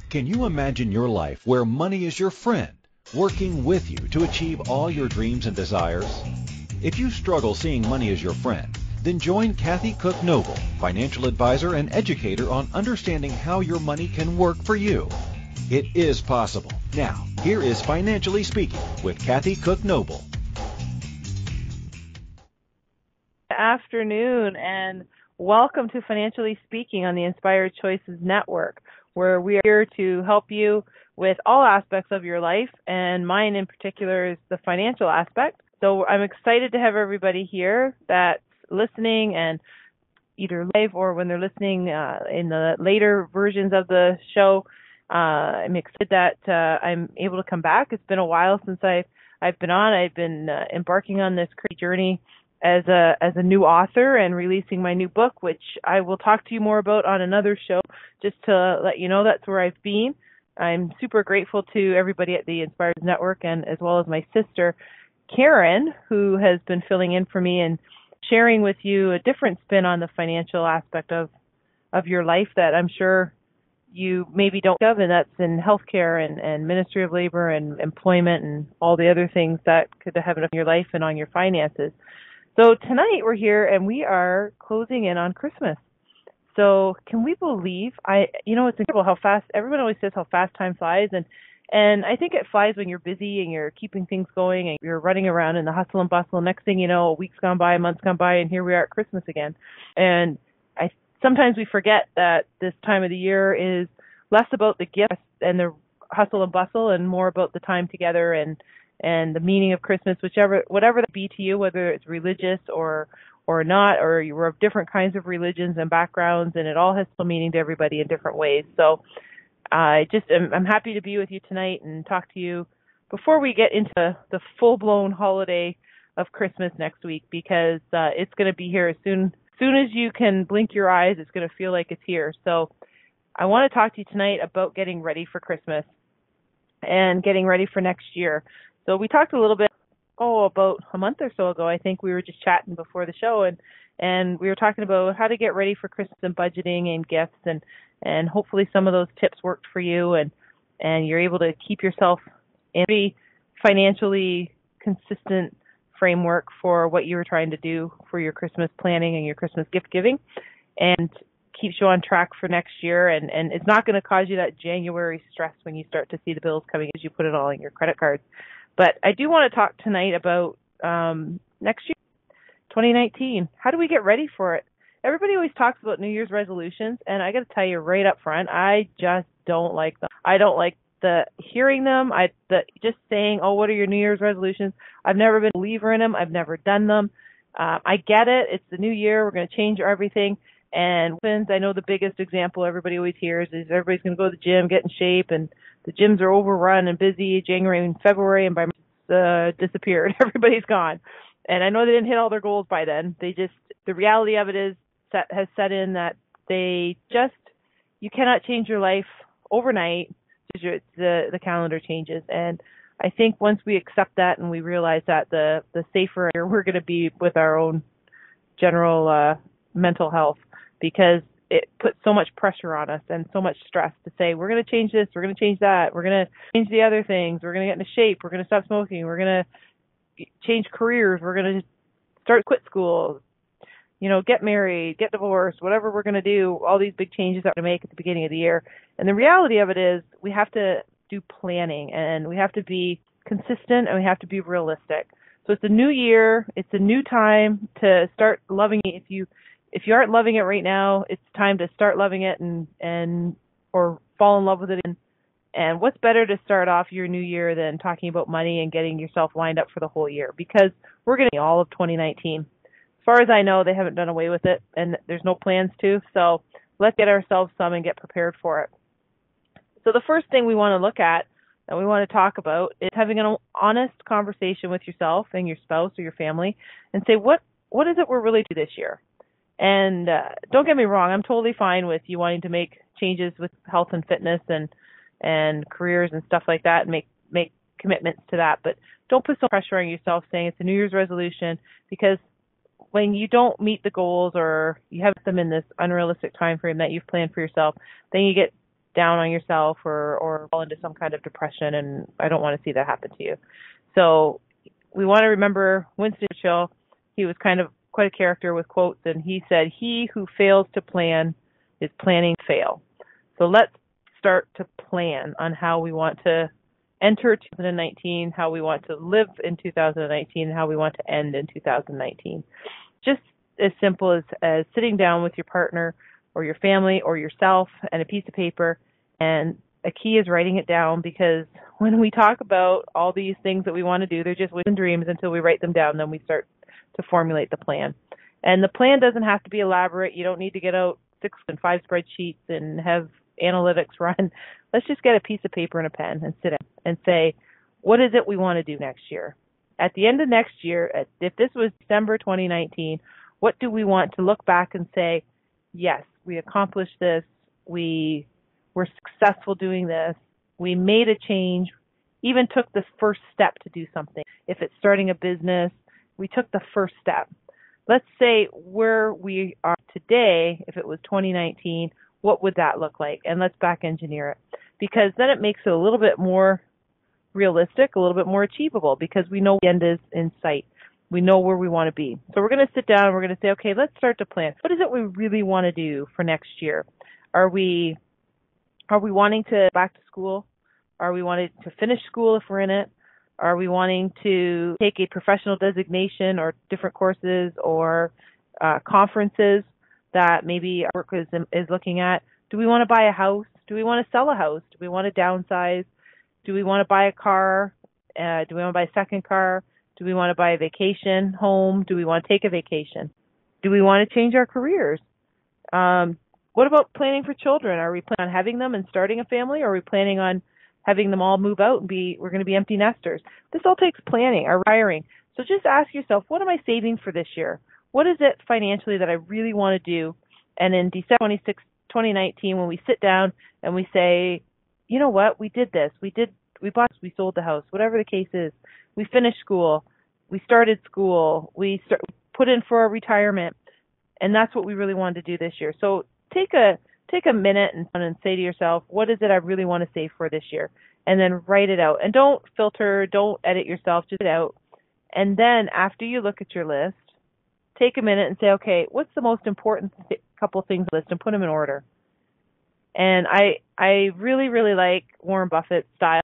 Can you imagine your life where money is your friend, working with you to achieve all your dreams and desires? If you struggle seeing money as your friend, then join Kathy Cook Noble, financial advisor and educator on understanding how your money can work for you. It is possible. Now, here is Financially Speaking with Kathy Cook Noble. Good afternoon, and welcome to Financially Speaking on the Inspired Choices Network, where we are here to help you with all aspects of your life, and mine in particular is the financial aspect. So I'm excited to have everybody here that's listening, and either live or when they're listening in the later versions of the show. I'm excited that I'm able to come back. It's been a while since I've been on. I've been embarking on this crazy journey as a new author and releasing my new book, which I will talk to you more about on another show, just to let you know that's where I've been. I'm super grateful to everybody at the Inspired Network, and as well as my sister, Karen, who has been filling in for me and sharing with you a different spin on the financial aspect of your life that I'm sure you maybe don't have, and that's in healthcare and Ministry of Labor and employment and all the other things that could have in your life and on your finances. So tonight we're here and we are closing in on Christmas. So can we believe, it's incredible how fast, everyone always says how fast time flies, and I think it flies when you're busy and you're keeping things going and you're running around in the hustle and bustle. Next thing you know, a week's gone by, a month's gone by, and here we are at Christmas again. And sometimes we forget that this time of the year is less about the gifts and the hustle and bustle and more about the time together and the meaning of Christmas, whatever that be to you, whether it's religious or not, or you're of different kinds of religions and backgrounds, and it all has some meaning to everybody in different ways. So I'm happy to be with you tonight and talk to you before we get into the full-blown holiday of Christmas next week, because it's going to be here as soon as you can blink your eyes. It's going to feel like it's here. So I want to talk to you tonight about getting ready for Christmas and getting ready for next year. So we talked a little bit, about a month or so ago. I think we were just chatting before the show, and we were talking about how to get ready for Christmas and budgeting and gifts, and hopefully some of those tips worked for you, and you're able to keep yourself in a financially consistent framework for what you were trying to do for your Christmas planning and your Christmas gift giving, and keeps you on track for next year, and it's not going to cause you that January stress when you start to see the bills coming as you put it all in your credit cards. But I do want to talk tonight about next year, 2019. How do we get ready for it? Everybody always talks about New Year's resolutions, and I got to tell you right up front, I just don't like them. I don't like hearing them. Just saying, what are your New Year's resolutions? I've never been a believer in them. I've never done them. I get it. It's the new year. We're going to change everything. And I know the biggest example everybody always hears is everybody's going to go to the gym, get in shape, and the gyms are overrun and busy January and February, and by March, disappeared. Everybody's gone. And I know they didn't hit all their goals by then. The reality of it has set in that you cannot change your life overnight. The calendar changes. And I think once we accept that and we realize that, the safer we're going to be with our own general mental health, because it puts so much pressure on us and so much stress to say, we're going to change this, we're going to change that, we're going to change the other things, we're going to get into shape, we're going to stop smoking, we're going to change careers, we're going to quit school, get married, get divorced, whatever we're going to do, all these big changes that we're going to make at the beginning of the year. And the reality of it is we have to do planning, and we have to be consistent, and we have to be realistic. So it's a new year. It's a new time to start loving it. If you aren't loving it right now, it's time to start loving it or fall in love with it. And what's better to start off your new year than talking about money and getting yourself lined up for the whole year, because we're going to be all of 2019. As far as I know, they haven't done away with it, and there's no plans to. So let's get ourselves some and get prepared for it. So the first thing we want to look at and we want to talk about is having an honest conversation with yourself and your spouse or your family and say, what is it we're really doing this year? And don't get me wrong, I'm totally fine with you wanting to make changes with health and fitness and careers and stuff like that, and make commitments to that. But don't put so much pressure on yourself saying it's a New Year's resolution, because when you don't meet the goals or you have them in this unrealistic time frame that you've planned for yourself, then you get down on yourself or fall into some kind of depression, and I don't want to see that happen to you. So we want to remember Winston Churchill. He was kind of quite a character with quotes, and he said, "He who fails to plan is planning to fail." So let's start to plan on how we want to enter 2019, how we want to live in 2019, and how we want to end in 2019. Just as simple as sitting down with your partner or your family or yourself and a piece of paper, and a key is writing it down, because when we talk about all these things that we want to do, they're just wishing dreams until we write them down. Then we start to formulate the plan. And the plan doesn't have to be elaborate. You don't need to get out 6 and 5 spreadsheets and have analytics run. Let's just get a piece of paper and a pen and sit down and say, what is it we want to do next year? At the end of next year, if this was December 2019, what do we want to look back and say, yes, we accomplished this, we were successful doing this, we made a change, even took the first step to do something. If it's starting a business, we took the first step. Let's say where we are today, if it was 2019, what would that look like? And let's back engineer it, because then it makes it a little bit more realistic, a little bit more achievable, because we know the end is in sight. We know where we want to be. So we're going to sit down and we're going to say, okay, let's start to plan. What is it we really want to do for next year? Are we wanting to go back to school? Are we wanting to finish school if we're in it? Are we wanting to take a professional designation or different courses or conferences that maybe our work is looking at? Do we want to buy a house? Do we want to sell a house? Do we want to downsize? Do we want to buy a car? Do we want to buy a second car? Do we want to buy a vacation home? Do we want to take a vacation? Do we want to change our careers? What about planning for children? Are we planning on having them and starting a family? Or are we planning on having them all move out and we're going to be empty nesters? This all takes planning, or hiring. So just ask yourself, what am I saving for this year? What is it financially that I really want to do? And in December 26, 2019, when we sit down and we say, you know what, we did this. We bought, we sold the house, whatever the case is. We finished school. We started school. We put in for our retirement. And that's what we really wanted to do this year. So take a minute and say to yourself, what is it I really want to save for this year? And then write it out. And don't filter, don't edit yourself, just write it out. And then after you look at your list, take a minute and say, okay, what's the most important couple things on the list, and put them in order. And I really, really like Warren Buffett's style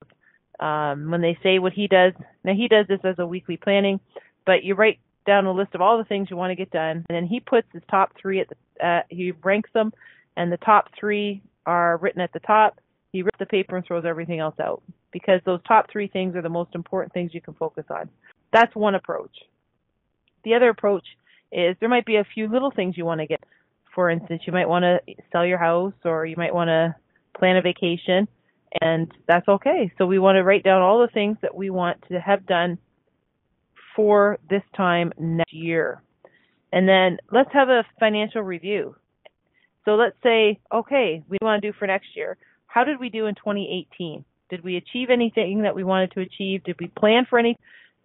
when they say what he does. Now, he does this as a weekly planning, but you write down a list of all the things you want to get done, and then he puts his top 3 he ranks them, and the top 3 are written at the top. He rips the paper and throws everything else out, because those top 3 things are the most important things you can focus on. That's one approach. The other approach is there might be a few little things you want to get. For instance, you might want to sell your house, or you might want to plan a vacation, and that's okay. So we want to write down all the things that we want to have done for this time next year. And then let's have a financial review. So let's say, okay, we want to do for next year. How did we do in 2018? Did we achieve anything that we wanted to achieve? Did we plan for anything?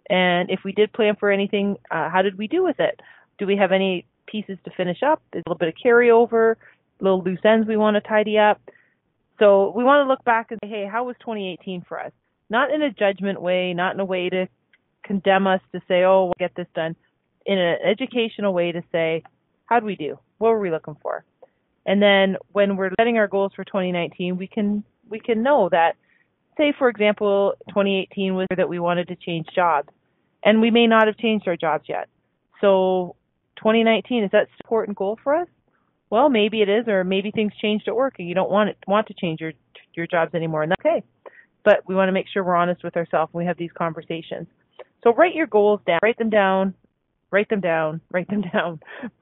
And if we did plan for anything, how did we do with it? Do we have any pieces to finish up? Is a little bit of carryover, little loose ends we want to tidy up? So we want to look back and say, hey, how was 2018 for us? Not in a judgment way, not in a way to condemn us to say, oh, we'll get this done. In an educational way to say, how did we do? What were we looking for? And then when we're setting our goals for 2019, we can know that, say, for example, 2018 was that we wanted to change jobs, and we may not have changed our jobs yet. So 2019, is that an important goal for us? Well, maybe it is, or maybe things changed at work and you don't want to change your jobs anymore, and that's okay. But we want to make sure we're honest with ourselves when we have these conversations. So write your goals down, write them down,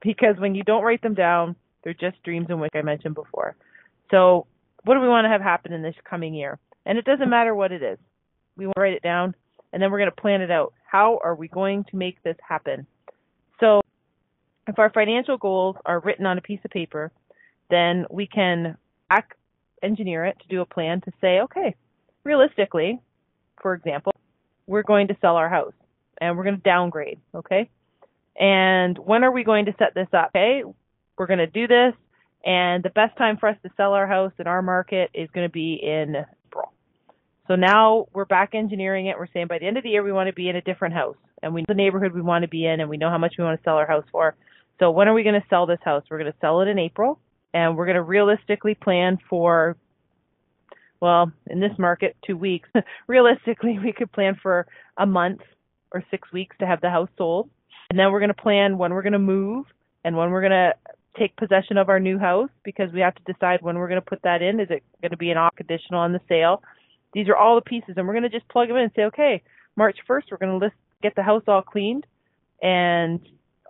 because when you don't write them down, they're just dreams and wish, I mentioned before. So what do we want to have happen in this coming year? And it doesn't matter what it is. We want to write it down, and then we're going to plan it out. How are we going to make this happen? So if our financial goals are written on a piece of paper, then we can back engineer it to do a plan to say, okay, realistically, for example, we're going to sell our house and we're going to downgrade, okay? And when are we going to set this up? Okay, we're going to do this, And the best time for us to sell our house in our market is going to be in April. So now we're back engineering it. We're saying by the end of the year, we want to be in a different house. And we know the neighborhood we want to be in, and we know how much we want to sell our house for. So when are we going to sell this house? We're going to sell it in April, and we're going to realistically plan for, well, in this market, 2 weeks. Realistically, we could plan for a month or 6 weeks to have the house sold. And then we're going to plan when we're going to move and when we're going to take possession of our new house, because we have to decide when we're going to put that in. Is it going to be an conditional on the sale? These are all the pieces, and we're going to just plug them in and say, okay, March 1st, we're going to get the house all cleaned and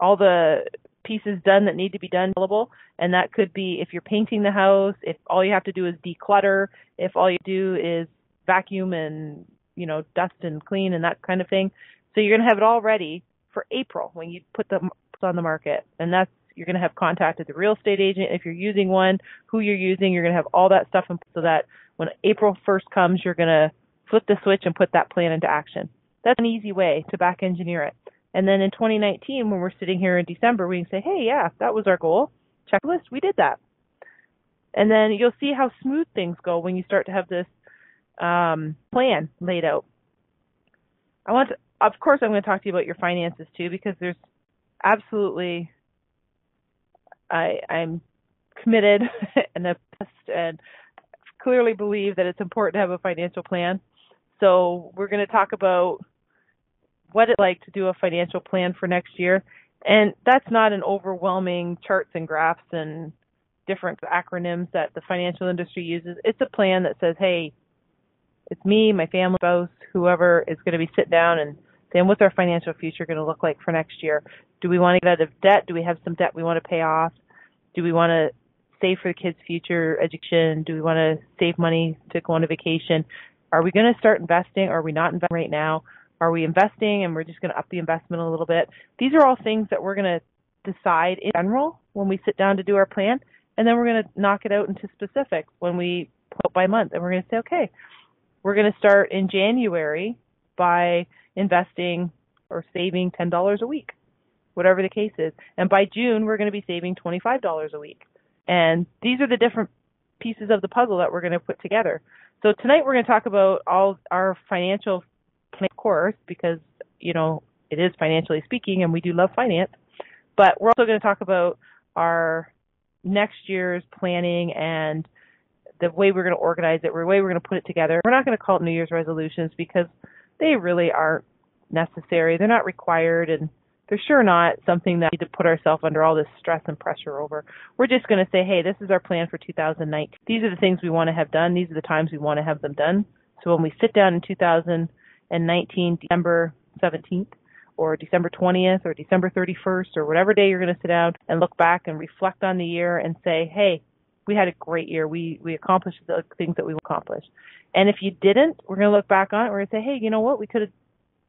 all the pieces done that need to be done available. And that could be if you're painting the house, if all you have to do is declutter, if all you do is vacuum and, dust and clean and that kind of thing. So you're going to have it all ready for April when you put them on the market. And you're going to have contacted the real estate agent. If you're using one, who you're using, you're going to have all that stuff in so that when April 1st comes, you're going to flip the switch and put that plan into action. That's an easy way to back engineer it. And then in 2019, when we're sitting here in December, we can say, hey, yeah, that was our goal. Checklist, we did that. And then you'll see how smooth things go when you start to have this plan laid out. Of course, I'm going to talk to you about your finances too, because there's absolutely, I'm committed and obsessed and clearly believe that it's important to have a financial plan. So we're going to talk about what it's like to do a financial plan for next year. And that's not an overwhelming charts and graphs and different acronyms that the financial industry uses. It's a plan that says, hey, it's me, my family, spouse, whoever is going to be sitting down and saying, what's our financial future going to look like for next year? Do we want to get out of debt? Do we have some debt we want to pay off? Do we want to save for the kids' future education? Do we want to save money to go on a vacation? Are we going to start investing? Or are we not investing right now? Are we investing and we're just going to up the investment a little bit? These are all things that we're going to decide in general when we sit down to do our plan. And then we're going to knock it out into specifics when we put by month. And we're going to say, okay, we're going to start in January by investing or saving $10 a week, whatever the case is. And by June, we're going to be saving $25 a week. And these are the different pieces of the puzzle that we're going to put together. So tonight we're going to talk about all our financial plan, of course, because, it is financially speaking and we do love finance. But we're also going to talk about our next year's planning and the way we're going to organize it, the way we're going to put it together. We're not going to call it New Year's resolutions because they really aren't necessary. They're not required, and they're sure not something that we need to put ourselves under all this stress and pressure over. We're just going to say, hey, this is our plan for 2019. These are the things we want to have done. These are the times we want to have them done. So when we sit down in 2019, December 17th, or December 20th, or December 31st, or whatever day you're going to sit down and look back and reflect on the year and say, hey, we had a great year. We accomplished the things that we accomplished. And if you didn't, we're going to look back on it. We're going to say, hey, you know what? We could have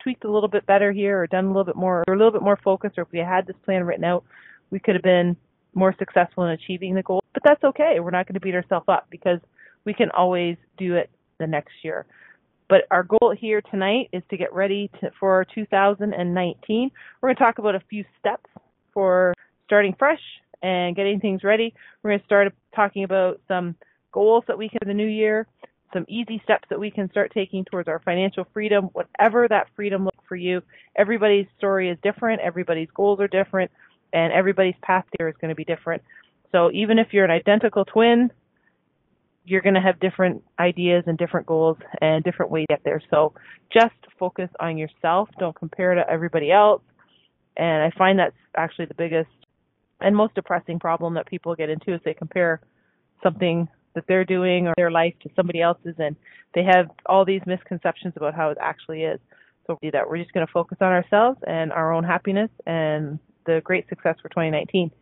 tweaked a little bit better here or done a little bit more or a little bit more focused. Or if we had this plan written out, we could have been more successful in achieving the goal. But that's okay. We're not going to beat ourselves up because we can always do it the next year. But our goal here tonight is to get ready for 2019. We're going to talk about a few steps for starting fresh and getting things ready. We're going to start talking about some goals that we can in the new year, some easy steps that we can start taking towards our financial freedom, whatever that freedom looks for you. Everybody's story is different. Everybody's goals are different. And everybody's path there is going to be different. So even if you're an identical twin, you're going to have different ideas and different goals and different ways to get there. So just focus on yourself. Don't compare to everybody else. And I find that's actually the biggest and most depressing problem that people get into is they compare something that they're doing or their life to somebody else's, and they have all these misconceptions about how it actually is. So we do that. We're just going to focus on ourselves and our own happiness and the great success for 2019.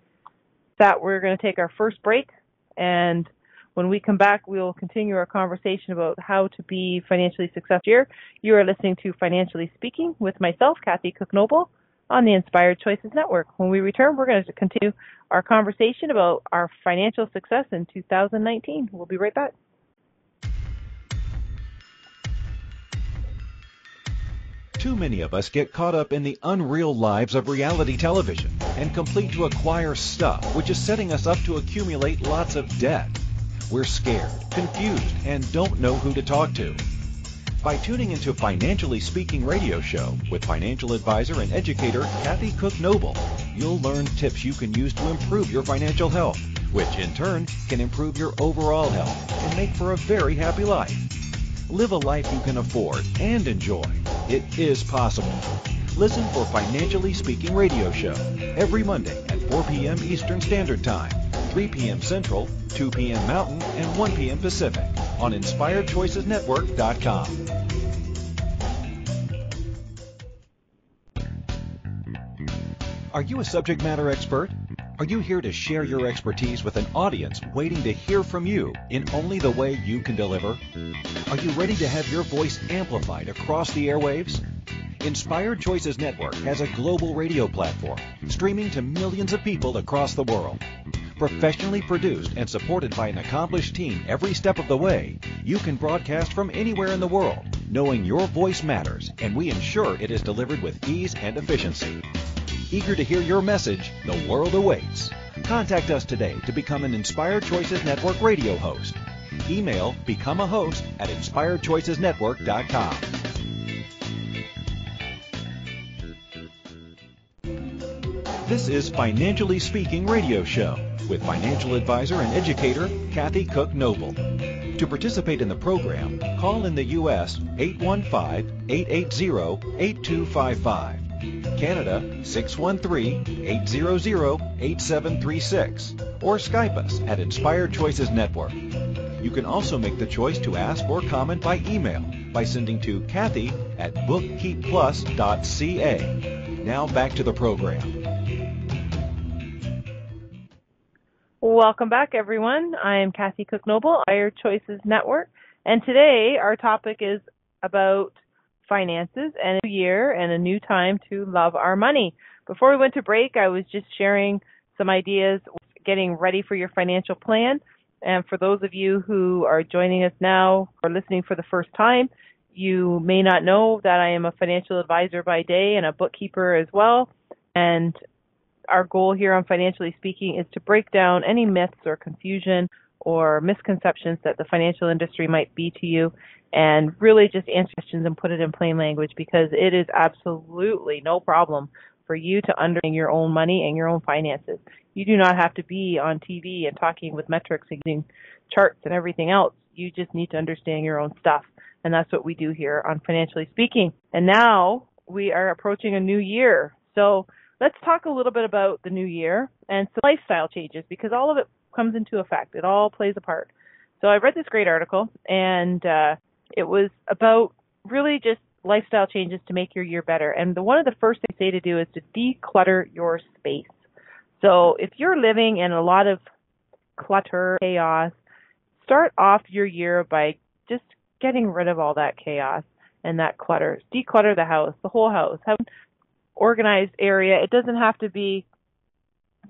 That we're going to take our first break, and when we come back, we'll continue our conversation about how to be financially successful here. You are listening to Financially Speaking with myself, Kathy Cook-Noble, on the Inspired Choices Network. When we return, we're going to continue our conversation about our financial success in 2019. We'll be right back. Too many of us get caught up in the unreal lives of reality television and complete to acquire stuff, which is setting us up to accumulate lots of debt. We're scared, confused, and don't know who to talk to. By tuning into Financially Speaking radio show with financial advisor and educator Kathy Cook Noble, you'll learn tips you can use to improve your financial health, which in turn can improve your overall health and make for a very happy life. Live a life you can afford and enjoy. It is possible. Listen for Financially Speaking radio show every Monday at 4 p.m. Eastern Standard Time, 3 p.m. Central, 2 p.m. Mountain, and 1 p.m. Pacific on InspiredChoicesNetwork.com. Are you a subject matter expert? Are you here to share your expertise with an audience waiting to hear from you in only the way you can deliver? Are you ready to have your voice amplified across the airwaves? Inspired Choices Network has a global radio platform streaming to millions of people across the world. Professionally produced and supported by an accomplished team every step of the way, you can broadcast from anywhere in the world, knowing your voice matters, and we ensure it is delivered with ease and efficiency. Eager to hear your message, the world awaits. Contact us today to become an Inspired Choices Network radio host. Email becomeahost@inspiredchoicesnetwork.com. This is Financially Speaking radio show with financial advisor and educator Kathy Cook Noble. To participate in the program, call in the U.S. 815-880-8255. Canada 613-800-8736, or Skype us at Inspired Choices Network. You can also make the choice to ask or comment by email by sending to Kathy at bookkeepplus.ca. Now back to the program. Welcome back, everyone. I am Kathy Cook Noble, Inspired Choices Network, and today our topic is about finances and a new year and a new time to love our money. Before we went to break, I was just sharing some ideas getting ready for your financial plan. And for those of you who are joining us now or listening for the first time, you may not know that I am a financial advisor by day and a bookkeeper as well. And our goal here on Financially Speaking is to break down any myths or confusion or misconceptions that the financial industry might be to you, and really just answer questions and put it in plain language, because it is absolutely no problem for you to understand your own money and your own finances. You do not have to be on TV and talking with metrics and using charts and everything else. You just need to understand your own stuff, and that's what we do here on Financially Speaking. And now we are approaching a new year. So let's talk a little bit about the new year and some lifestyle changes, because all of it comes into effect. It all plays a part. So I read this great article, and it was about really just lifestyle changes to make your year better. And one of the first things they say to do is to declutter your space. So if you're living in a lot of clutter, chaos, start off your year by just getting rid of all that chaos and that clutter. Declutter the house, the whole house. Have an organized area. It doesn't have to be,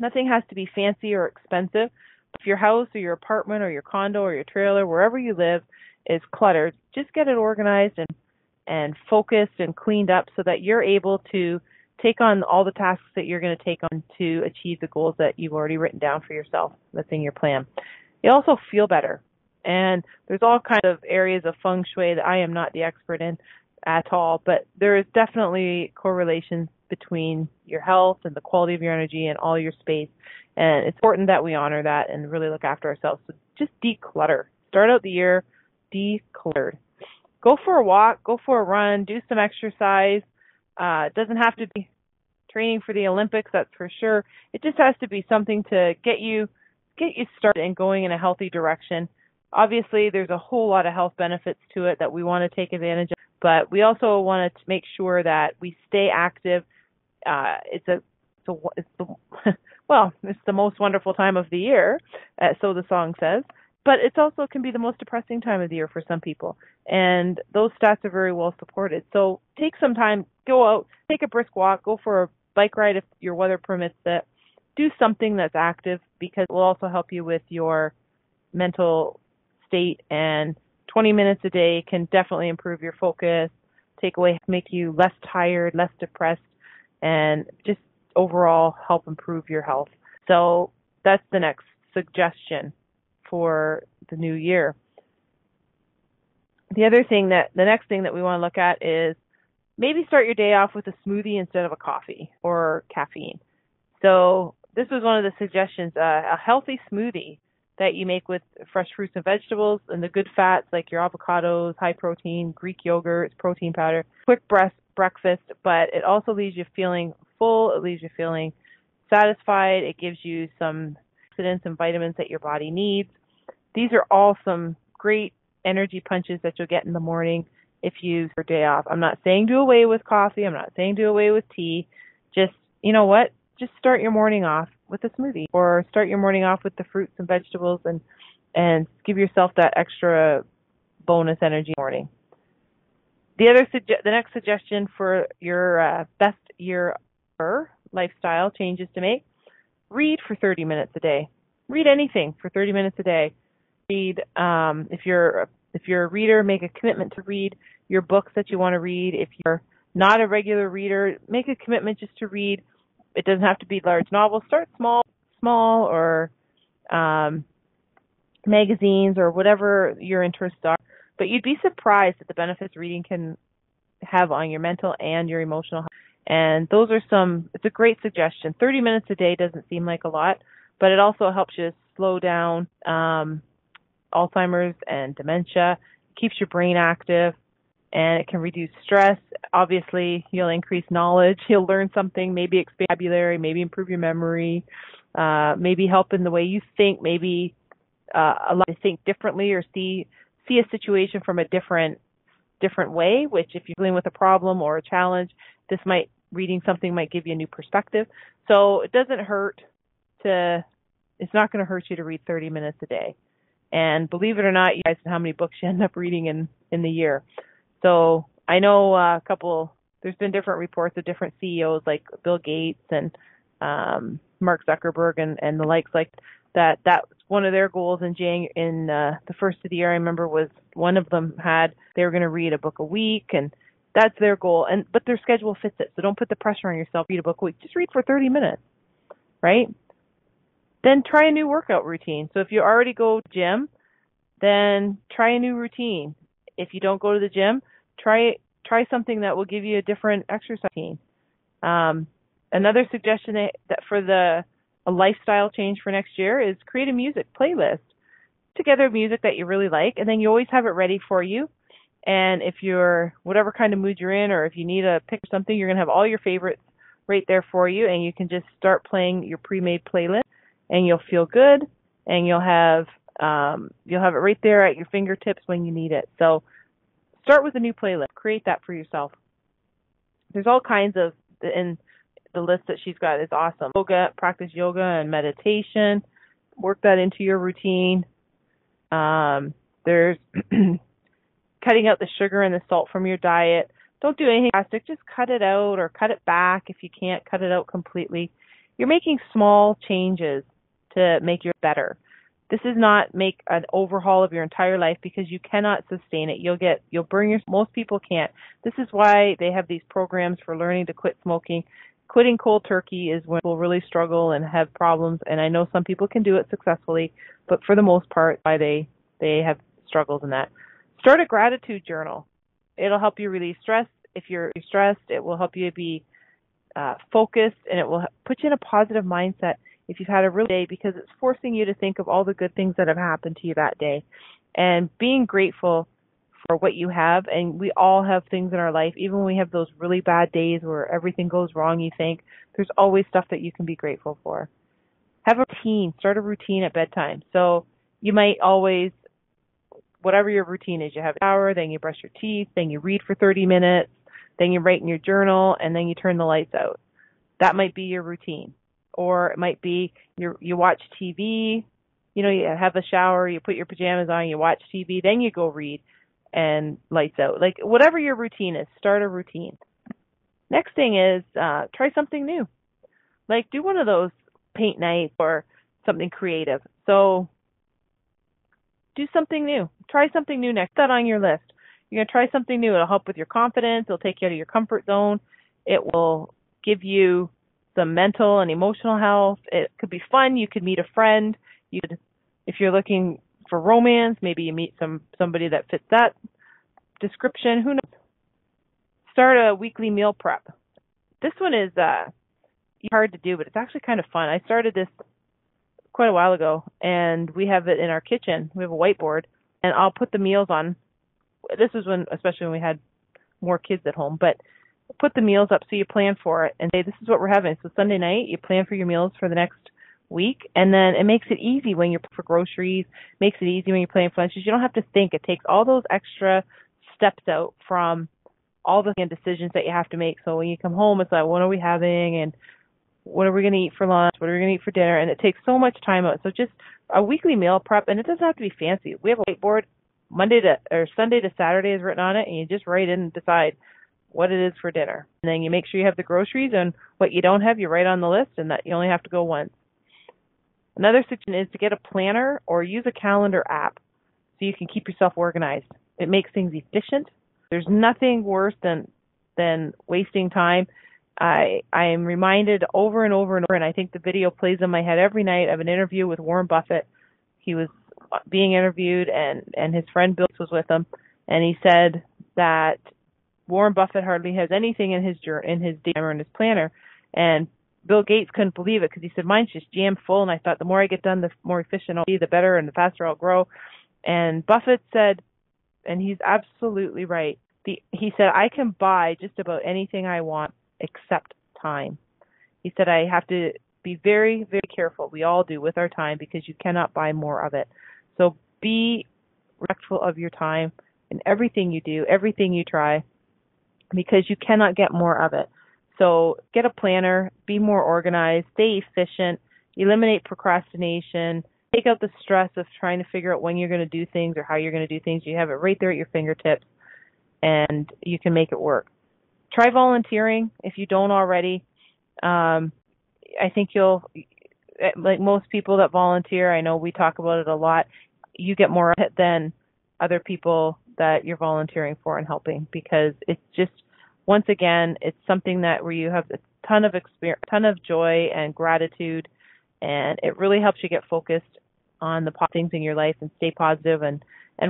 nothing has to be fancy or expensive. If your house or your apartment or your condo or your trailer, wherever you live, is cluttered, just get it organized and focused and cleaned up so that you're able to take on all the tasks that you're going to take on to achieve the goals that you've already written down for yourself that's in your plan. You also feel better. And there's all kinds of areas of feng shui that I am not the expert in at all, but there is definitely correlations between your health and the quality of your energy and all your space. And it's important that we honor that and really look after ourselves. So just declutter. Start out the year decluttered. Go for a walk, go for a run, do some exercise. It doesn't have to be training for the Olympics, that's for sure. It just has to be something to get you started and going in a healthy direction. Obviously, there's a whole lot of health benefits to it that we want to take advantage of, but we also want to make sure that we stay active. It's the most wonderful time of the year, so the song says. But it also can be the most depressing time of the year for some people. And those stats are very well supported. So take some time, go out, take a brisk walk, go for a bike ride if your weather permits it. Do something that's active, because it will also help you with your mental state. And 20 minutes a day can definitely improve your focus, take away, make you less tired, less depressed, and just overall help improve your health. So that's the next suggestion for the new year. The next thing that we want to look at is maybe start your day off with a smoothie instead of a coffee or caffeine. So this was one of the suggestions, a healthy smoothie that you make with fresh fruits and vegetables and the good fats like your avocados, high protein, Greek yogurt, protein powder, quick breakfast, but it also leaves you feeling full, it leaves you feeling satisfied, it gives you some antioxidants and vitamins that your body needs. These are all some great energy punches that you'll get in the morning if you use your day off. I'm not saying do away with coffee, I'm not saying do away with tea, just, you know what, just start your morning off with a smoothie or start your morning off with the fruits and vegetables and give yourself that extra bonus energy in the morning. The next suggestion for your best year lifestyle changes to make, read for 30 minutes a day. Read anything for 30 minutes a day. Read, if you're a reader, make a commitment to read your books that you want to read. If you're not a regular reader, make a commitment just to read. It doesn't have to be large novels. Start small or magazines or whatever your interests are. But you'd be surprised at the benefits reading can have on your mental and your emotional health. And those are it's a great suggestion. 30 minutes a day doesn't seem like a lot, but it also helps you slow down Alzheimer's and dementia, keeps your brain active, and it can reduce stress. Obviously, you'll increase knowledge. You'll learn something, maybe expand vocabulary, maybe improve your memory, maybe help in the way you think, maybe allow you to think differently or see a situation from a different way, which if you're dealing with a problem or a challenge, reading something might give you a new perspective. So it doesn't hurt it's not going to hurt you to read 30 minutes a day. And believe it or not, you guys know how many books you end up reading in the year. So I know there's been different reports of different CEOs like Bill Gates and Mark Zuckerberg and the likes like that. That's one of their goals in the first of the year. I remember was one of them they were going to read a book a week, and that's their goal. But their schedule fits it, so don't put the pressure on yourself. Read a book a week. Just read for 30 minutes, right? Then try a new workout routine. So if you already go to the gym, then try a new routine. If you don't go to the gym, try something that will give you a different exercise routine. Another suggestion that for a lifestyle change for next year is create a music playlist. Together music that you really like, and then you always have it ready for you. And if you're whatever kind of mood you're in, or if you need to pick something, you're gonna have all your favorites right there for you, and you can just start playing your pre-made playlist, and you'll feel good, and you'll have it right there at your fingertips when you need it. So start with a new playlist. Create that for yourself. There's all kinds of, and the list that she's got is awesome. Practice yoga and meditation. Work that into your routine. There's cutting out the sugar and the salt from your diet. Don't do anything drastic. Just cut it out or cut it back if you can't cut it out completely. You're making small changes to make you better. This is not make an overhaul of your entire life because you cannot sustain it. You'll burn most people can't. This is why they have these programs for learning to quit smoking. Quitting cold turkey is when people really struggle and have problems, and I know some people can do it successfully, but for the most part, they have struggles in that. Start a gratitude journal. It'll help you release stress. If you're stressed, it will help you be focused, and it will put you in a positive mindset if you've had a really day, because it's forcing you to think of all the good things that have happened to you that day and being grateful for what you have. And we all have things in our life, even when we have those really bad days where everything goes wrong, you think there's always stuff that you can be grateful for. Have a routine. Start a routine at bedtime. So you might always, whatever your routine is, you have an hour, then you brush your teeth, then you read for 30 minutes, then you write in your journal, and then you turn the lights out. That might be your routine. Or it might be you watch TV, you have a shower, you put your pajamas on, you watch TV, then you go read and lights out. Like whatever your routine is, start a routine. Next thing is try something new. Like do one of those paint nights or something creative. So do something new. Try something new next. Put that on your list. you're going to try something new. It'll help with your confidence. It'll take you out of your comfort zone. It will give you some mental and emotional health. It could be fun. You could meet a friend. You could, if you're looking for romance, maybe you meet somebody that fits that description. Who knows? Start a weekly meal prep. This one is hard to do, but it's actually kind of fun. I started this quite a while ago, and we have it in our kitchen. We have a whiteboard, and I'll put the meals on. This is especially when we had more kids at home, but put the meals up so you plan for it and say, this is what we're having. So Sunday night, you plan for your meals for the next week, and then it makes it easy when you're for groceries, makes it easy when you're planning for lunches. You don't have to think. It takes all those extra steps out from all the decisions that you have to make. So when you come home, it's like, what are we having, and what are we going to eat for lunch, what are we going to eat for dinner, and it takes so much time out. So just a weekly meal prep, and it doesn't have to be fancy. We have a whiteboard, Sunday to Saturday is written on it, and you just write in and decide what it is for dinner. And then you make sure you have the groceries, and what you don't have, you write on the list, and that you only have to go once. Another suggestion is to get a planner or use a calendar app so you can keep yourself organized. It makes things efficient. There's nothing worse than wasting time. I am reminded over and over and over, and I think the video plays in my head every night, of an interview with Warren Buffett. He was being interviewed, and his friend Bill was with him, and he said that Warren Buffett hardly has anything in his day timer and his planner, and Bill Gates couldn't believe it because he said, mine's just jammed full, and I thought the more I get done, the more efficient I'll be, the better, and the faster I'll grow. And Buffett said, and he's absolutely right, he said, I can buy just about anything I want except time. He said, I have to be very, very careful. We all do with our time, because you cannot buy more of it. So be respectful of your time in everything you do, everything you try, because you cannot get more of it. So get a planner, be more organized, stay efficient, eliminate procrastination, take out the stress of trying to figure out when you're going to do things or how you're going to do things. You have it right there at your fingertips, and you can make it work. Try volunteering if you don't already. I think you'll, like most people that volunteer, I know we talk about it a lot, you get more of it than other people that you're volunteering for and helping, because it's just, once again, it's something that where you have a ton of experience, ton of joy and gratitude, and it really helps you get focused on the things in your life and stay positive and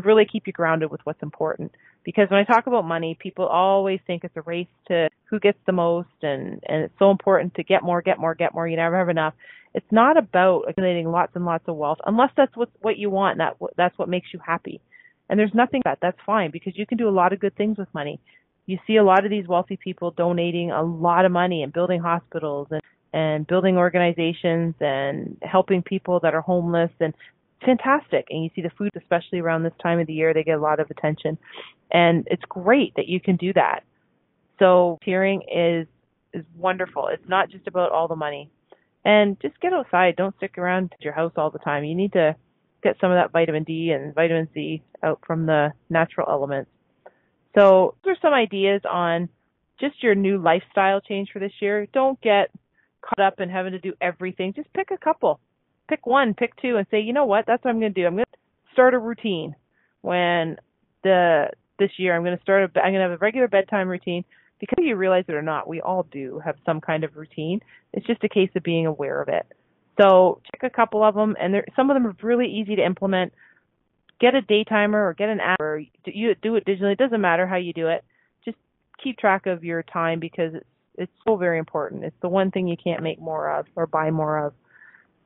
really keep you grounded with what's important. Because when I talk about money, people always think it's a race to who gets the most, and it's so important to get more. You never have enough. It's not about accumulating lots and lots of wealth, unless that's what you want, and that's what makes you happy. And there's nothing that's fine, because you can do a lot of good things with money. You see a lot of these wealthy people donating a lot of money and building hospitals and building organizations and helping people that are homeless, and fantastic. And you see the food, especially around this time of the year, they get a lot of attention. And it's great that you can do that. So volunteering is wonderful. It's not just about all the money. And just get outside. Don't stick around at your house all the time. You need to get some of that vitamin D and vitamin C out from the natural elements. So those are some ideas on just your new lifestyle change for this year. Don't get caught up in having to do everything. Just pick a couple. Pick one, pick two, and say, you know what, that's what I'm going to do. I'm going to start a routine. This year I'm going to have a regular bedtime routine, because you realize it or not, we all do have some kind of routine. It's just a case of being aware of it. So check a couple of them, and some of them are really easy to implement. Get a day timer or get an app, or you do it digitally. It doesn't matter how you do it. Just keep track of your time, because it's so very important. It's the one thing you can't make more of or buy more of.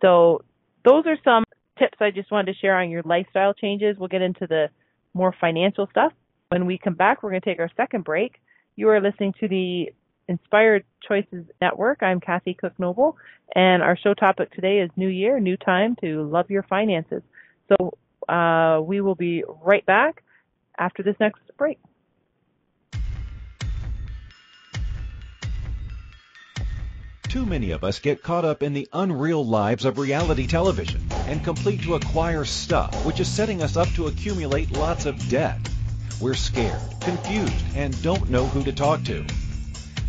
So those are some tips I just wanted to share on your lifestyle changes. We'll get into the more financial stuff. When we come back, we're going to take our second break. You are listening to the Inspired Choices Network. I'm Kathy Cook Noble, and our show topic today is New Year, New Time to Love Your Finances. So we will be right back after this next break. Too many of us get caught up in the unreal lives of reality television and complete to acquire stuff, which is setting us up to accumulate lots of debt. We're scared, confused, and don't know who to talk to.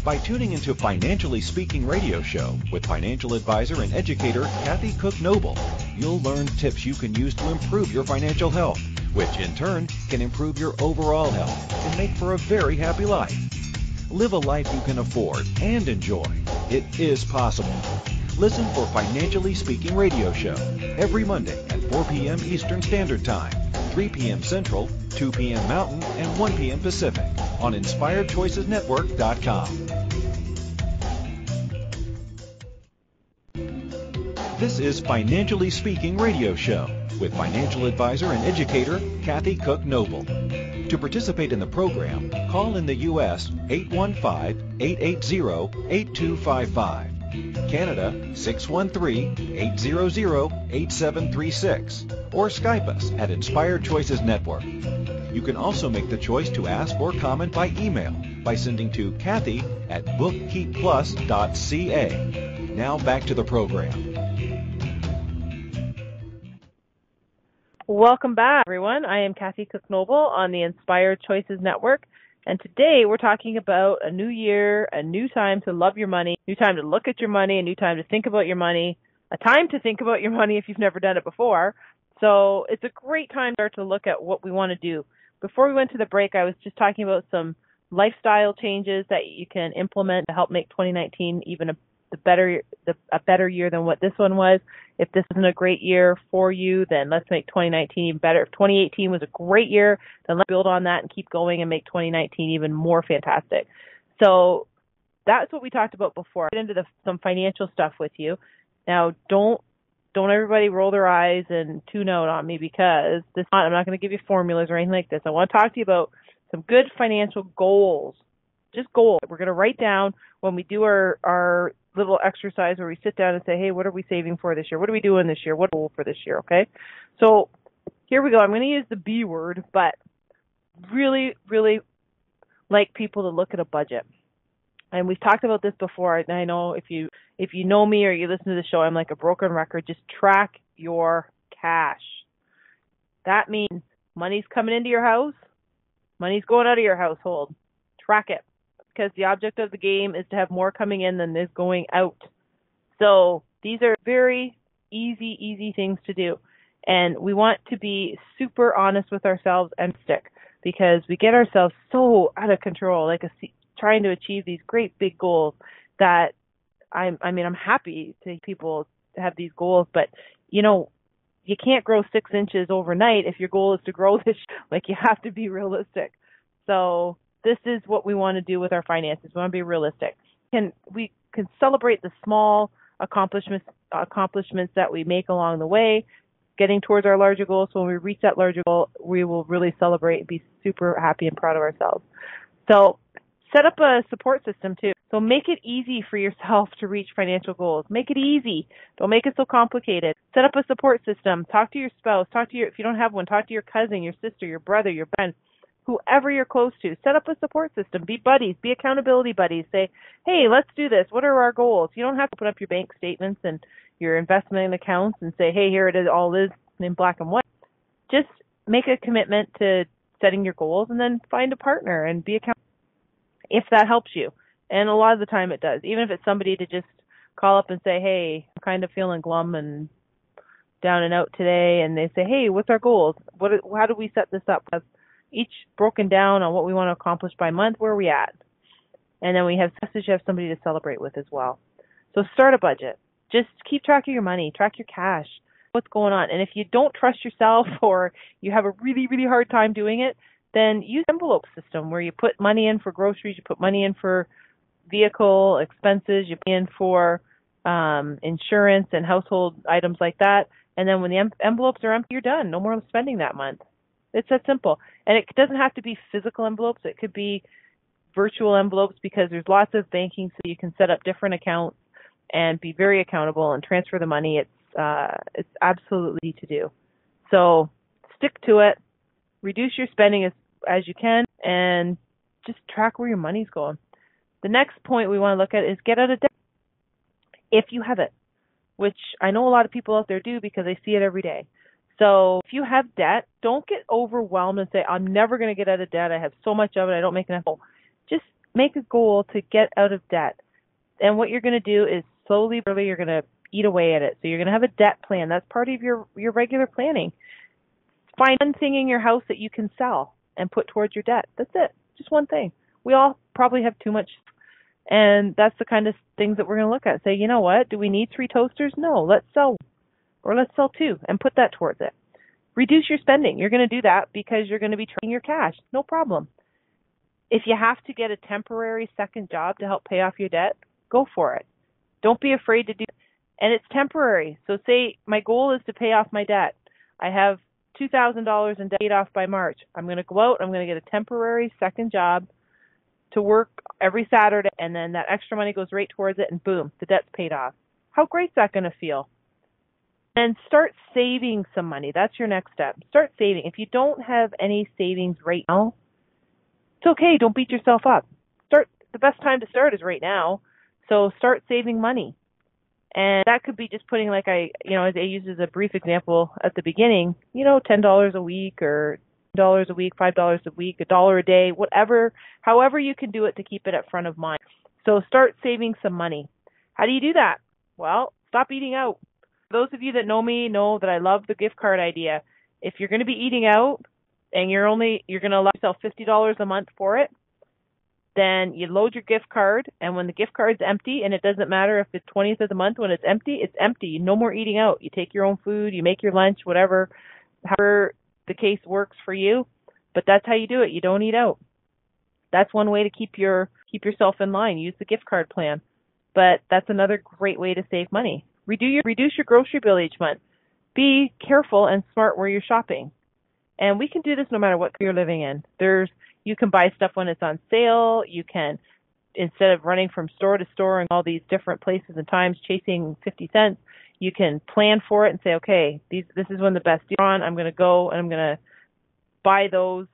By tuning into Financially Speaking radio show with financial advisor and educator Kathy Cook Noble, you'll learn tips you can use to improve your financial health, which in turn can improve your overall health and make for a very happy life. Live a life you can afford and enjoy. It is possible. Listen for Financially Speaking Radio Show every Monday at 4 p.m. Eastern Standard Time, 3 p.m. Central, 2 p.m. Mountain, and 1 p.m. Pacific on InspiredChoicesNetwork.com. This is Financially Speaking Radio Show with financial advisor and educator Kathy Cook Noble. To participate in the program, call in the U.S. 815-880-8255. Canada 613-800-8736, or Skype us at Inspired Choices Network. You can also make the choice to ask or comment by email by sending to Kathy at bookkeepplus.ca. Now back to the program. Welcome back, everyone. I am Kathy Cook Noble on the Inspired Choices Network. And today we're talking about a new year, a new time to love your money, new time to look at your money, a new time to think about your money, a time to think about your money if you've never done it before. So it's a great time to start to look at what we want to do. Before we went to the break, I was just talking about some lifestyle changes that you can implement to help make 2019 even a better year than what this one was. If this isn't a great year for you, then let's make 2019 even better. If 2018 was a great year, then let's build on that and keep going and make 2019 even more fantastic. So that's what we talked about before. I'll get into some financial stuff with you. Now, don't everybody roll their eyes and tune out on me, because I'm not going to give you formulas or anything like this. I want to talk to you about some good financial goals, just goals that we're going to write down when we do our little exercise where we sit down and say, hey, what are we saving for this year? What are we doing this year? What's the goal for this year? Okay. So here we go. I'm going to use the B word, but really, really like people to look at a budget. And we've talked about this before. And I know if you know me or you listen to the show, I'm like a broken record. Just track your cash. That means money's coming into your house, money's going out of your household. Track it. Because the object of the game is to have more coming in than is going out. So these are very easy things to do. And we want to be super honest with ourselves and stick, because we get ourselves so out of control, trying to achieve these great big goals that I'm happy to people to have these goals, but you can't grow 6 inches overnight if your goal is to grow this. You have to be realistic. So this is what we want to do with our finances. We want to be realistic. We can celebrate the small accomplishments that we make along the way, getting towards our larger goals. So when we reach that larger goal, we will really celebrate and be super happy and proud of ourselves. So set up a support system too. So make it easy for yourself to reach financial goals. Make it easy. Don't make it so complicated. Set up a support system. Talk to your spouse. If you don't have one, talk to your cousin, your sister, your brother, your friend, whoever you're close to. Set up a support system. Be buddies. Be accountability buddies. Say, hey, let's do this. What are our goals? You don't have to put up your bank statements and your investment accounts and say, hey, here it is, all is in black and white. Just make a commitment to setting your goals and then find a partner and be accountable if that helps you. And a lot of the time it does. Even if it's somebody to just call up and say, hey, I'm kind of feeling glum and down and out today. And they say, hey, what's our goals? How do we set this up? Each broken down on what we want to accomplish by month, where are we at? And then we have somebody to celebrate with as well. So start a budget. Just keep track of your money, track your cash, what's going on. And if you don't trust yourself or you have a really, really hard time doing it, then use envelope system where you put money in for groceries, you put money in for vehicle expenses, you put in for insurance and household items like that. And then when the envelopes are empty, you're done. No more spending that month. It's that simple. And it doesn't have to be physical envelopes. It could be virtual envelopes, because there's lots of banking, so you can set up different accounts and be very accountable and transfer the money. It's absolutely to do. So stick to it. Reduce your spending as you can, and just track where your money's going. The next point we want to look at is get out of debt if you have it, which I know a lot of people out there do because I see it every day. So if you have debt, don't get overwhelmed and say, I'm never going to get out of debt. I have so much of it. I don't make enough. Just make a goal to get out of debt. And what you're going to do is slowly, you're going to eat away at it. So you're going to have a debt plan. That's part of your regular planning. Find one thing in your house that you can sell and put towards your debt. That's it. Just one thing. We all probably have too much. And that's the kind of things that we're going to look at. Say, you know what? Do we need 3 toasters? No. Let's sell one. Or let's sell 2 and put that towards it. Reduce your spending. You're going to do that because you're going to be trading your cash. No problem. If you have to get a temporary second job to help pay off your debt, go for it. Don't be afraid to do it. And it's temporary. So say my goal is to pay off my debt. I have $2,000 in debt paid off by March. I'm going to go out. I'm going to get a temporary second job to work every Saturday, and then that extra money goes right towards it, and boom, the debt's paid off. How great is that going to feel? And start saving some money. That's your next step. Start saving. If you don't have any savings right now, it's okay. Don't beat yourself up. The best time to start is right now. So start saving money. And that could be just putting, like I used as a brief example at the beginning, $10 a week or $10 a week, $5 a week, $1 a day, whatever, however you can do it to keep it at front of mind. So start saving some money. How do you do that? Well, stop eating out. Those of you that know me know that I love the gift card idea. If you're going to be eating out and you're going to allow yourself $50 a month for it, then you load your gift card, and when the gift card's empty, and it doesn't matter if it's 20th of the month, when it's empty. No more eating out. You take your own food, you make your lunch, whatever, however the case works for you, but that's how you do it. You don't eat out. That's one way to keep yourself in line. Use the gift card plan. But that's another great way to save money. Reduce your grocery bill each month. Be careful and smart where you're shopping. And we can do this no matter what you're living in. You can buy stuff when it's on sale. You can, instead of running from store to store in all these different places and times chasing 50 cents, you can plan for it and say, okay, this is when the best deal on. I'm going to go and I'm going to buy those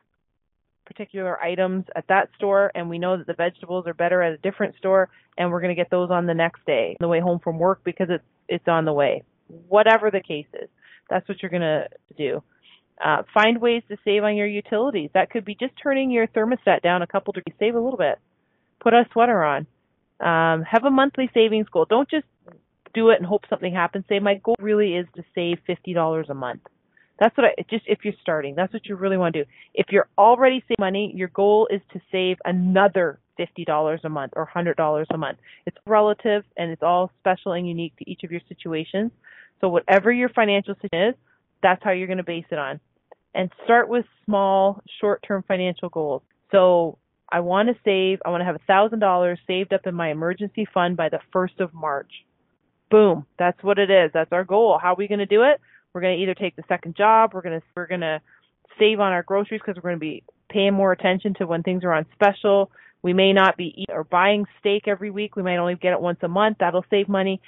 particular items at that store, and we know that the vegetables are better at a different store, and we're going to get those on the next day, on the way home from work, because it's on the way. Whatever the case is, that's what you're going to do. Find ways to save on your utilities. That could be just turning your thermostat down a couple degrees. Save a little bit. Put a sweater on. Have a monthly savings goal. Don't just do it and hope something happens. Say, my goal really is to save $50 a month. That's if you're starting, that's what you really want to do. If you're already saving money, your goal is to save another $50 a month or $100 a month. It's relative, and it's all special and unique to each of your situations. So whatever your financial situation is, that's how you're going to base it on. And start with small, short-term financial goals. So I want to have $1,000 saved up in my emergency fund by the 1st of March. Boom. That's what it is. That's our goal. How are we going to do it? We're going to either take the second job, we're going to save on our groceries because we're going to be paying more attention to when things are on special. We may not be eating or buying steak every week. We might only get it once a month. That'll save money.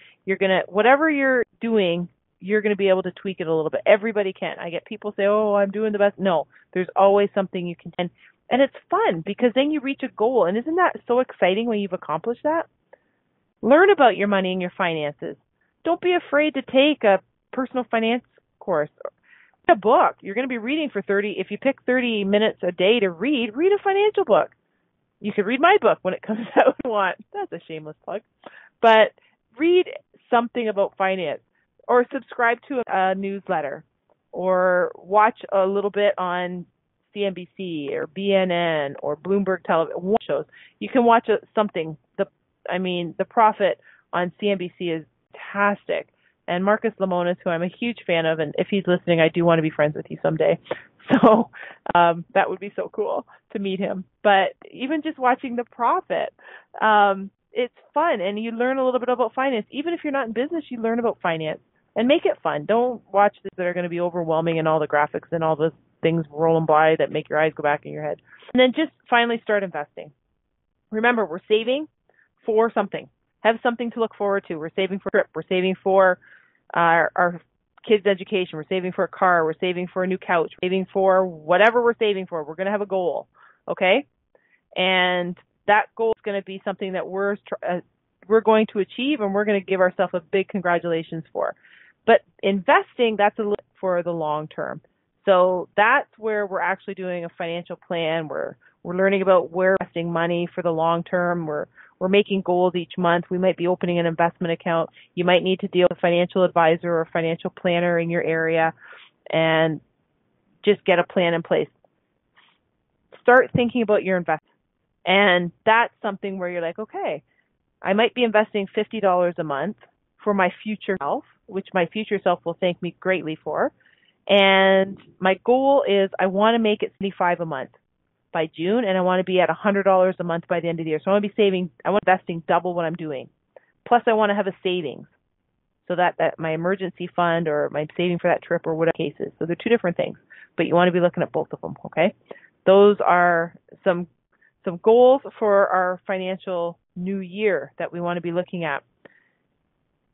Whatever you're doing, you're going to be able to tweak it a little bit. Everybody can. I get people say, oh, I'm doing the best. No, there's always something you can. And it's fun because then you reach a goal. And isn't that so exciting when you've accomplished that? Learn about your money and your finances. Don't be afraid to take a personal finance course. A book. You're going to be reading for 30. If you pick 30 minutes a day to read a financial book. You could read my book when it comes out if you want. That's a shameless plug. But read something about finance, or subscribe to a newsletter, or watch a little bit on CNBC or BNN or Bloomberg television shows. You can watch something. The Profit on CNBC is fantastic. And Marcus Lemonis, who I'm a huge fan of, and if he's listening, I do want to be friends with you someday. So that would be so cool to meet him. But even just watching The Profit, it's fun, and you learn a little bit about finance. Even if you're not in business, you learn about finance. And make it fun. Don't watch things that are going to be overwhelming and all the graphics and all those things rolling by that make your eyes go back in your head. And then just finally start investing. Remember, we're saving for something. Have something to look forward to. We're saving for a trip. We're saving for our kids' education. We're saving for a car. We're saving for a new couch. We're saving for whatever we're saving for. We're going to have a goal, okay? And that goal is going to be something that we're going to achieve, and we're going to give ourselves a big congratulations for. But investing, that's a little for the long term. So that's where we're actually doing a financial plan. We're learning about where we're investing money for the long term. We're making goals each month. We might be opening an investment account. You might need to deal with a financial advisor or a financial planner in your area. And just get a plan in place. Start thinking about your investment. And that's something where you're like, okay, I might be investing $50 a month for my future self, which my future self will thank me greatly for. And my goal is I want to make it $75 a month by June, and I want to be at $100 a month by the end of the year. So I want to be saving, I want to be investing double what I'm doing. Plus I want to have a savings so that my emergency fund or my saving for that trip or whatever the case is. So they're two different things, but you want to be looking at both of them, okay? Those are some goals for our financial new year that we want to be looking at.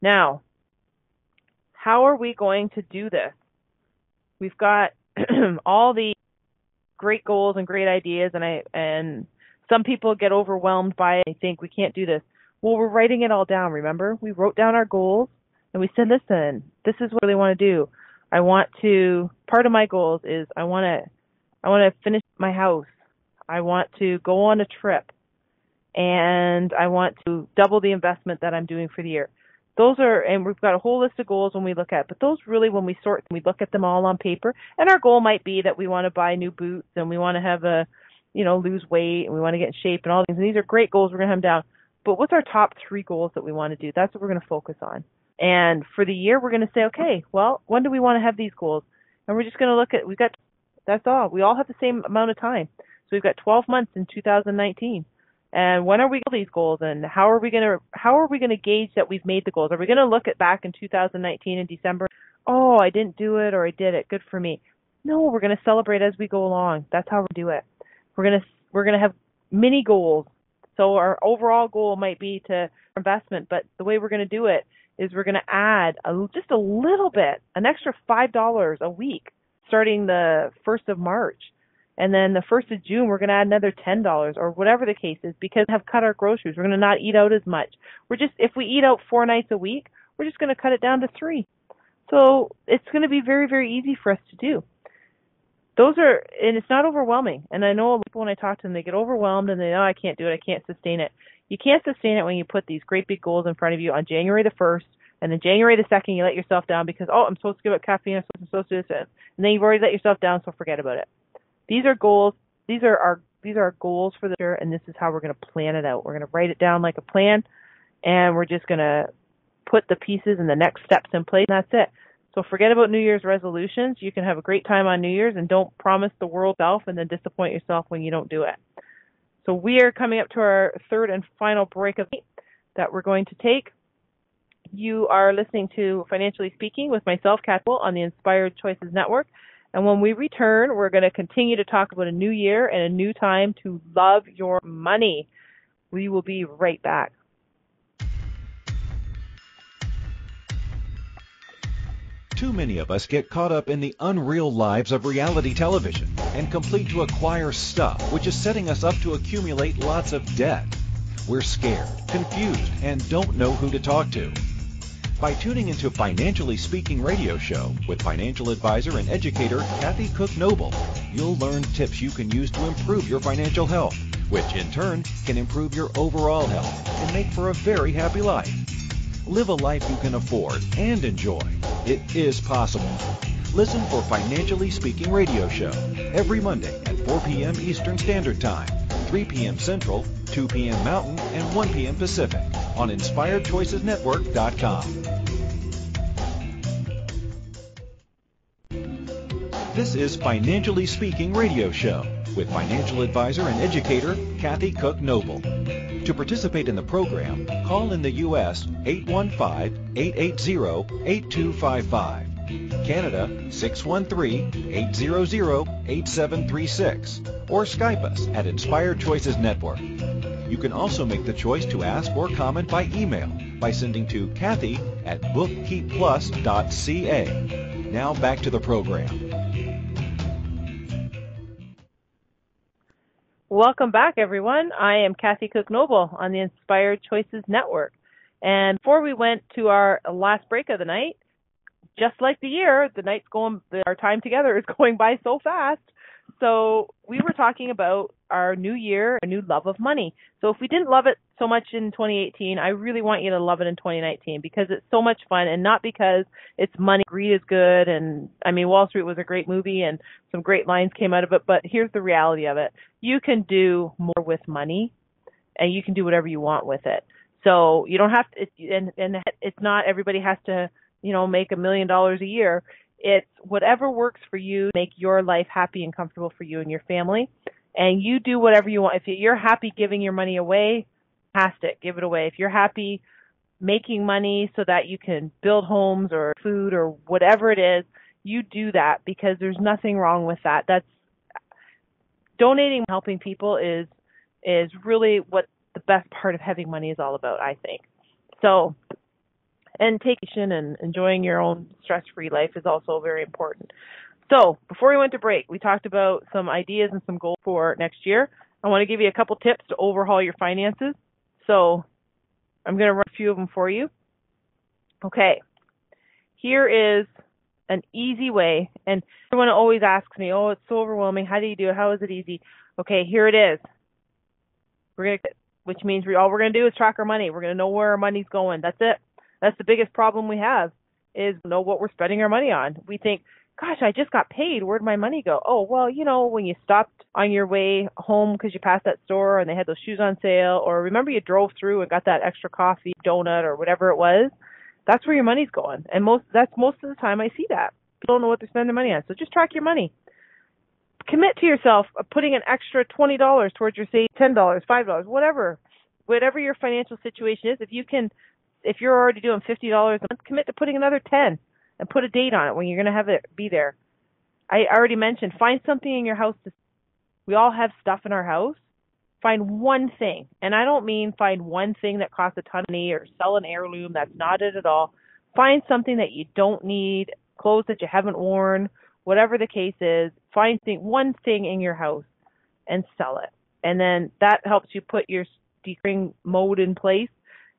Now, how are we going to do this? We've got all the great goals and great ideas, and some people get overwhelmed by it and think we can't do this. Well, we're writing it all down, remember? We wrote down our goals and we said, listen, this is what I really want to do. Part of my goals is I want to finish my house. I want to go on a trip, and I want to double the investment that I'm doing for the year. And we've got a whole list of goals when we look at, but those really, when we look at them all on paper, and our goal might be that we want to buy new boots and we want to have lose weight and we want to get in shape and all things. And these are great goals. We're going to have them down. But what's our top 3 goals that we want to do? That's what we're going to focus on. And for the year, we're going to say, okay, well, when do we want to have these goals? And we're just going to look at, that's all. We all have the same amount of time. So we've got 12 months in 2019. And when are we going to these goals, and how are we going to gauge that we've made the goals? Are we going to look at back in 2019 in December? Oh, I didn't do it, or I did it. Good for me. No, we're going to celebrate as we go along. That's how we do it. We're going to have mini goals. So our overall goal might be to investment, but the way we're going to do it is we're going to add just a little bit, an extra $5 a week, starting the 1st of March. And then the 1st of June, we're going to add another $10 or whatever the case is, because we have cut our groceries. We're going to not eat out as much. If we eat out 4 nights a week, we're just going to cut it down to 3. So it's going to be very, very easy for us to do. And it's not overwhelming. And I know people, when I talk to them, they get overwhelmed and I can't do it. I can't sustain it. You can't sustain it when you put these great big goals in front of you on January the 1st, and then January the 2nd, you let yourself down because, I'm supposed to give up caffeine, I'm supposed to do this. And then you've already let yourself down, so forget about it. These are goals. These are our goals for the year, and this is how we're going to plan it out. We're going to write it down like a plan, and we're just going to put the pieces and the next steps in place, and that's it. So forget about New Year's resolutions. You can have a great time on New Year's, and don't promise the world yourself and then disappoint yourself when you don't do it. So we are coming up to our 3rd and final break of the night that we're going to take. You are listening to Financially Speaking with myself, Kat, on the Inspired Choices Network. And when we return, we're going to continue to talk about a new year and a new time to love your money. We will be right back. Too many of us get caught up in the unreal lives of reality television and complete to acquire stuff, which is setting us up to accumulate lots of debt. We're scared, confused, and don't know who to talk to. By tuning into Financially Speaking radio show with financial advisor and educator Kathy Cook Noble, you'll learn tips you can use to improve your financial health, which in turn can improve your overall health and make for a very happy life. Live a life you can afford and enjoy. It is possible. Listen for Financially Speaking radio show every Monday at 4 p.m. Eastern Standard Time, 3 p.m. Central, 2 p.m. Mountain, and 1 p.m. Pacific on InspiredChoicesNetwork.com. This is Financially Speaking radio show with financial advisor and educator Kathy Cook Noble. To participate in the program, call in the U.S. 815-880-8255, Canada 613-800-8736, or Skype us at Inspired Choices Network. You can also make the choice to ask or comment by email by sending to Kathy at bookkeepplus.ca. Now back to the program. Welcome back, everyone. I am Kathy Cook Noble on the Inspired Choices Network. And before we went to our last break of the night, just like the year, our time together is going by so fast. So we were talking about our new year, our new love of money. So if we didn't love it so much in 2018, I really want you to love it in 2019 because it's so much fun, and not because it's money. Greed is good, and I mean, Wall Street was a great movie and some great lines came out of it, but here's the reality of it. You can do more with money, and you can do whatever you want with it. So you don't have to, and it's not everybody has to, make $1 million a year. It's whatever works for you, make your life happy and comfortable for you and your family. And you do whatever you want. If you're happy giving your money away, fantastic, give it away. If you're happy making money so that you can build homes or food or whatever it is, you do that because there's nothing wrong with that. That's donating, helping people is really what the best part of having money is all about, I think. So, and taking and enjoying your own stress-free life is also very important. So before we went to break, we talked about some ideas and some goals for next year. I want to give you a couple tips to overhaul your finances. So I'm going to run a few of them for you. Okay, here is an easy way. And everyone always asks me, oh, it's so overwhelming. How do you do it? How is it easy? Okay, here it is. Which means all we're going to do is track our money. We're going to know where our money's going. That's it. That's the biggest problem we have is know what we're spending our money on. We think, gosh, I just got paid. Where'd my money go? Oh, well, when you stopped on your way home because you passed that store and they had those shoes on sale, or remember you drove through and got that extra coffee, donut, or whatever it was, that's where your money's going. And most of the time I see that. People don't know what they're spending their money on. So just track your money. Commit to yourself of putting an extra $20 towards your say $10, $5, whatever your financial situation is. If you're already doing $50 a month, commit to putting another $10 and put a date on it when you're going to have it be there. I already mentioned, find something in your house. We all have stuff in our house. Find one thing. And I don't mean find one thing that costs a ton of money or sell an heirloom. That's not it at all. Find something that you don't need, clothes that you haven't worn, whatever the case is. Find one thing in your house and sell it. And then that helps you put your decreasing mode in place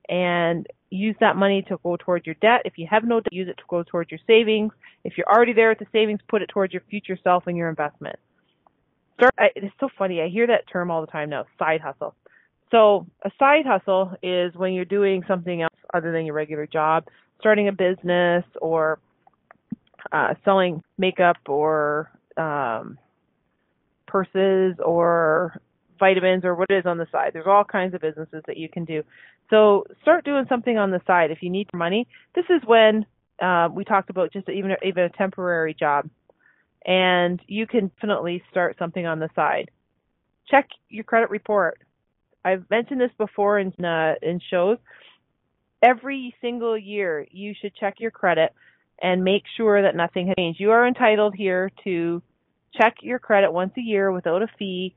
and use that money to go towards your debt. If you have no debt, use it to go towards your savings. If you're already there at the savings, put it towards your future self and your investment. It's so funny. I hear that term all the time now, side hustle. So a side hustle is when you're doing something else other than your regular job, starting a business or selling makeup or purses or vitamins or what it is on the side. There's all kinds of businesses that you can do. So start doing something on the side. If you need money, this is when we talked about just even a temporary job. And you can definitely start something on the side. Check your credit report. I've mentioned this before in shows. Every single year, you should check your credit and make sure that nothing has changed. You are entitled here to check your credit once a year without a fee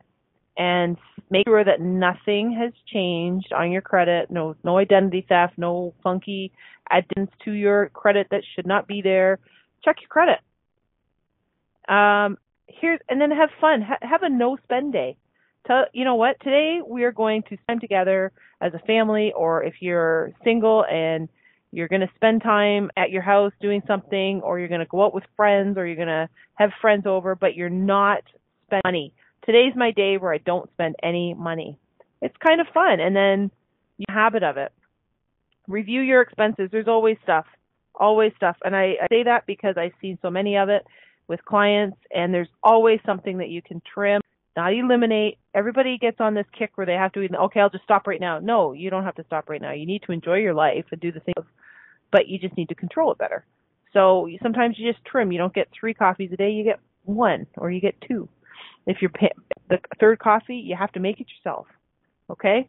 and make sure that nothing has changed on your credit. No identity theft, no funky addends to your credit that should not be there. Check your credit. And then have fun. Have a no spend day. You know what? Today we are going to spend together as a family, or if you're single and you're going to spend time at your house doing something, or you're going to go out with friends, or you're going to have friends over, but you're not spending money. Today's my day where I don't spend any money. It's kind of fun, and then you have a habit of it. Review your expenses. There's always stuff. And I say that because I've seen so many of it with clients, and there's always something that you can trim, not eliminate. Everybody gets on this kick where they have to, okay, I'll just stop right now. No, you don't have to stop right now. You need to enjoy your life and do the things, but you just need to control it better. So sometimes you just trim. You don't get 3 coffees a day. You get 1 or you get 2. If you're the third coffee, you have to make it yourself. Okay?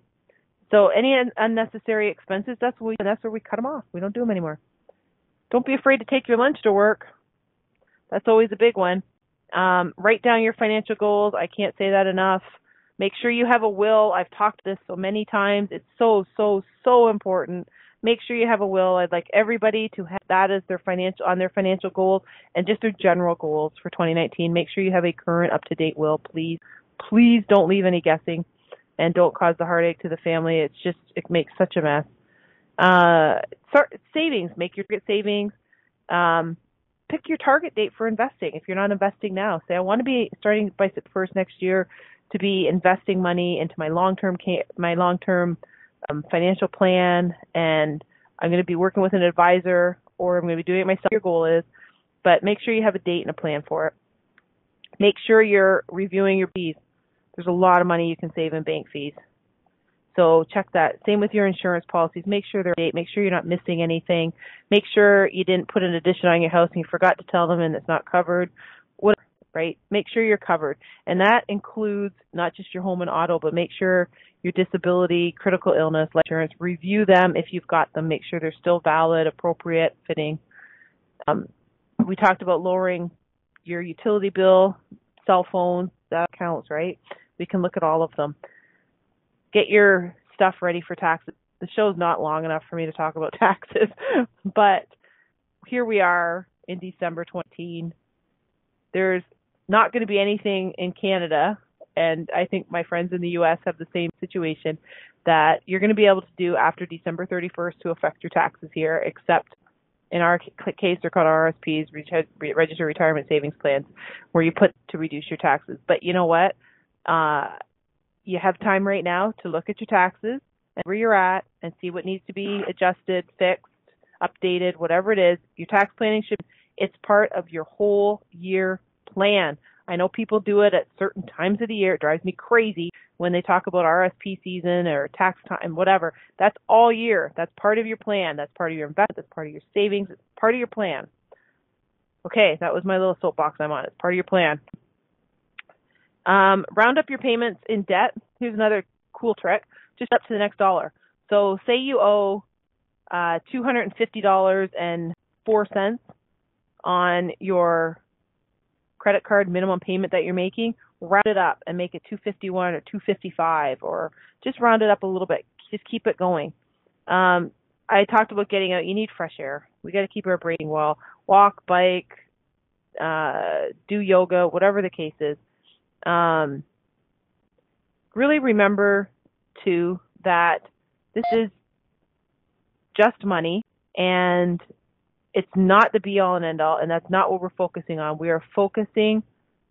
So any unnecessary expenses, that's where we cut them off. We don't do them anymore. Don't be afraid to take your lunch to work. That's always a big one. Write down your financial goals. I can't say that enough. Make sure you have a will. I've talked this so many times. It's so, so, so important. Make sure you have a will. I'd like everybody to have that as their financial goals and just their general goals for 2019. Make sure you have a current, up-to-date will, please. Please don't leave any guessing and don't cause the heartache to the family. It makes such a mess. Start savings. Make your savings. pick your target date for investing. If you're not investing now, say I want to be starting by September 1st next year to be investing money into my long-term financial plan, and I'm going to be working with an advisor, or I'm going to be doing it myself. Your goal is, but make sure you have a date and a plan for it. Make sure you're reviewing your fees. There's a lot of money you can save in bank fees. So check that. Same with your insurance policies. Make sure they're up to date. Make sure you're not missing anything. Make sure you didn't put an addition on your house and you forgot to tell them and it's not covered. Whatever, right? Make sure you're covered. And that includes not just your home and auto, but make sure your disability, critical illness, life insurance, review them if you've got them. Make sure they're still valid, appropriate, fitting. We talked about lowering your utility bill, cell phone, that counts, right? We can look at all of them. Get your stuff ready for taxes. The show's not long enough for me to talk about taxes, but here we are in December 2019. There's not going to be anything in Canada, and I think my friends in the U.S. have the same situation, that you're going to be able to do after December 31st to affect your taxes here, except in our case, they're called RSPs, Registered Retirement Savings Plans, where you put to reduce your taxes. But you know what? You have time right now to look at your taxes and where you're at and see what needs to be adjusted, fixed, updated, whatever it is. Your tax planning it's part of your whole year plan. I know people do it at certain times of the year. It drives me crazy when they talk about RSP season or tax time, whatever. That's all year. That's part of your plan. That's part of your investment. That's part of your savings. It's part of your plan. Okay, that was my little soapbox I'm on. It's part of your plan. Round up your payments in debt. Here's another cool trick. Just up to the next dollar. So say you owe $250.04 on your credit card minimum payment that you're making. Round it up and make it $251 or $255, or just round it up a little bit. Just keep it going. I talked about getting out. You need fresh air. We got to keep our brain well. Walk, bike, do yoga, whatever the case is. Really remember, too, that this is just money, and it's not the be-all and end-all, and that's not what we're focusing on. We are focusing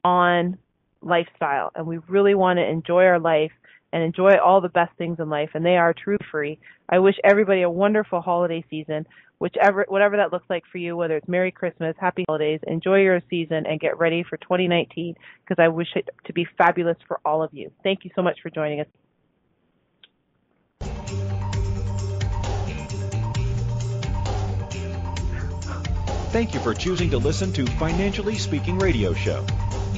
on lifestyle, and we really want to enjoy our life and enjoy all the best things in life, and they are truly free. I wish everybody a wonderful holiday season, whatever that looks like for you, whether it's Merry Christmas, Happy Holidays, enjoy your season, and get ready for 2019, because I wish it to be fabulous for all of you. Thank you so much for joining us. Thank you for choosing to listen to Financially Speaking Radio Show.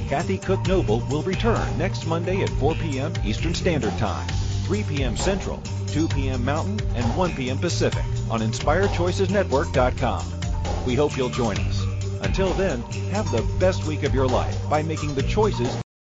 Kathy Cook Noble will return next Monday at 4 p.m. Eastern Standard Time, 3 p.m. Central, 2 p.m. Mountain, and 1 p.m. Pacific on InspiredChoicesNetwork.com. We hope you'll join us. Until then, have the best week of your life by making the choices